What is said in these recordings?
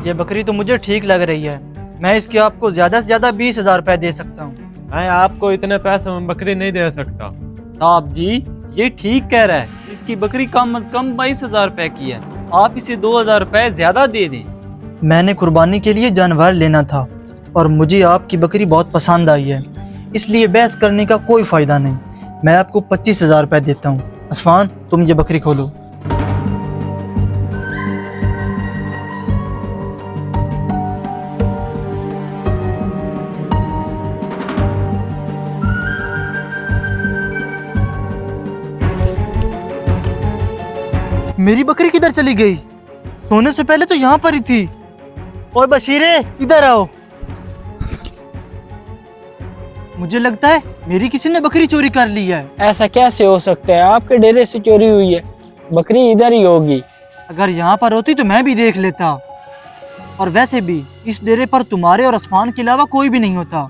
ये बकरी तो मुझे ठीक लग रही है। मैं इसके आपको ज्यादा से ज्यादा 20,000 रुपए दे सकता हूँ। मैं आपको इतने पैसे में बकरी नहीं दे सकता। साहब जी ये ठीक कह रहा है, इसकी बकरी कम से कम 22,000 रुपए की है, आप इसे 2,000 रुपए ज्यादा दे दें। मैंने कुर्बानी के लिए जानवर लेना था और मुझे आपकी बकरी बहुत पसंद आई है, इसलिए बहस करने का कोई फायदा नहीं। मैं आपको 25,000 रुपए देता हूँ। असफान, तुम ये बकरी खोलो। मेरी बकरी किधर चली गई? सोने से पहले तो यहाँ पर ही थी। ओए बशीरे, इधर आओ। मुझे लगता है मेरी किसी ने बकरी चोरी कर ली है। ऐसा कैसे हो सकता है? आपके डेरे से चोरी हुई है, बकरी इधर ही होगी। अगर यहाँ पर होती तो मैं भी देख लेता। और वैसे भी इस डेरे पर तुम्हारे और असफान के अलावा कोई भी नहीं होता।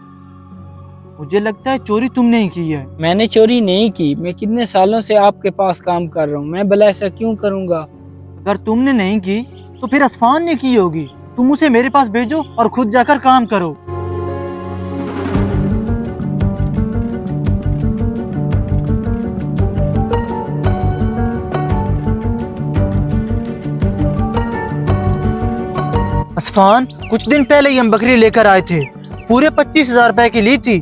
मुझे लगता है चोरी तुमने ही की है। मैंने चोरी नहीं की, मैं कितने सालों से आपके पास काम कर रहा हूँ, मैं भला ऐसा क्यों करूँगा? अगर तुमने नहीं की तो फिर असफान ने की होगी। तुम उसे मेरे पास भेजो और खुद जाकर काम करो। असफान, कुछ दिन पहले ही हम बकरी लेकर आए थे, पूरे 25,000 रुपए की ली थी,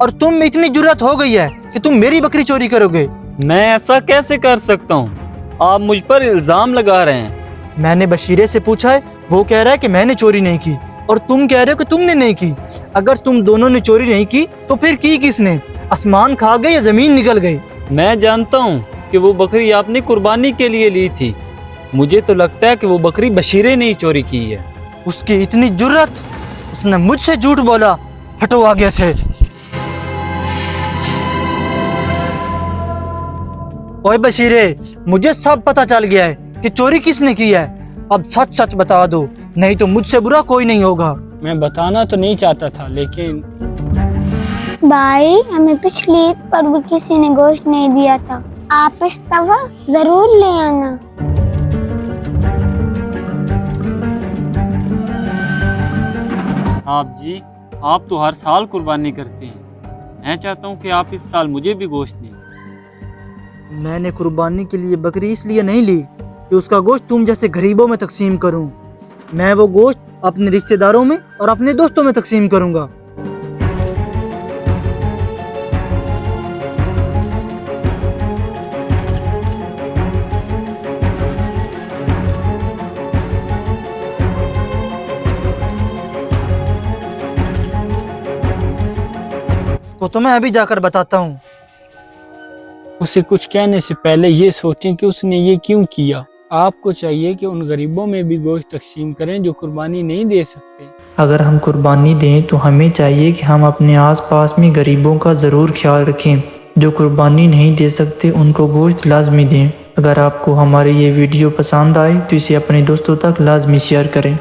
और तुम में इतनी जुर्रत हो गई है कि तुम मेरी बकरी चोरी करोगे। मैं ऐसा कैसे कर सकता हूँ? आप मुझ पर इल्जाम लगा रहे हैं। मैंने बशीरे से पूछा है, वो कह रहा है कि मैंने चोरी नहीं की, और तुम कह रहे हो कि तुमने नहीं की। अगर तुम दोनों ने चोरी नहीं की तो फिर की किसने? आसमान खा गए या जमीन निकल गई? मैं जानता हूँ कि वो बकरी आपने कुर्बानी के लिए ली थी। मुझे तो लगता है कि वो बकरी बशीरे ने ही चोरी की है। उसकी इतनी जुर्रत, उसने मुझसे झूठ बोला। हटो आगे से। ओए बशीरे, मुझे सब पता चल गया है कि चोरी किसने की है। अब सच सच बता दो, नहीं तो मुझसे बुरा कोई नहीं होगा। मैं बताना तो नहीं चाहता था, लेकिन भाई हमें पिछली ईद पर भी किसी ने गोश्त नहीं दिया था, आप इस दफा जरूर ले आना। आप जी, आप तो हर साल कुर्बानी करते हैं। मैं चाहता हूँ कि आप इस साल मुझे भी गोश्त दें। मैंने कुर्बानी के लिए बकरी इसलिए नहीं ली कि उसका गोश्त तुम जैसे गरीबों में तकसीम करूं। मैं वो गोश्त अपने रिश्तेदारों में और अपने दोस्तों में तकसीम करूंगा। को तो मैं अभी जाकर बताता हूँ। उसे कुछ कहने से पहले ये सोचें कि उसने ये क्यों किया। आपको चाहिए कि उन गरीबों में भी गोश्त तकसीम करें जो कुर्बानी नहीं दे सकते। अगर हम कुर्बानी दें तो हमें चाहिए कि हम अपने आसपास में गरीबों का ज़रूर ख्याल रखें। जो कुर्बानी नहीं दे सकते उनको गोश्त लाजमी दें। अगर आपको हमारी ये वीडियो पसंद आए तो इसे अपने दोस्तों तक लाजमी शेयर करें।